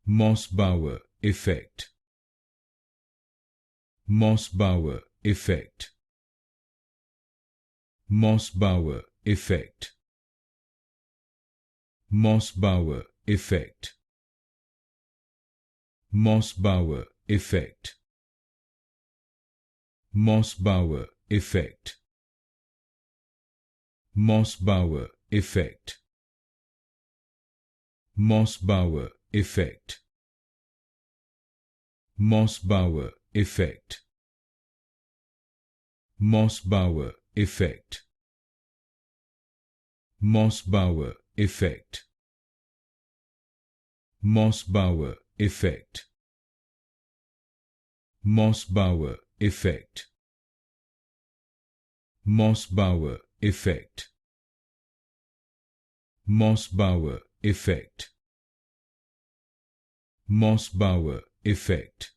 Mössbauer Effect. Mössbauer Effect. Mössbauer Effect. Mössbauer Effect. Mössbauer Effect. Mössbauer Effect. Mössbauer Effect. Mössbauer Effect. Mössbauer Effect. Mössbauer Effect. Mössbauer Effect. Mössbauer Effect. Mössbauer Effect. Mössbauer Effect. Mössbauer Effect. Mössbauer Effect.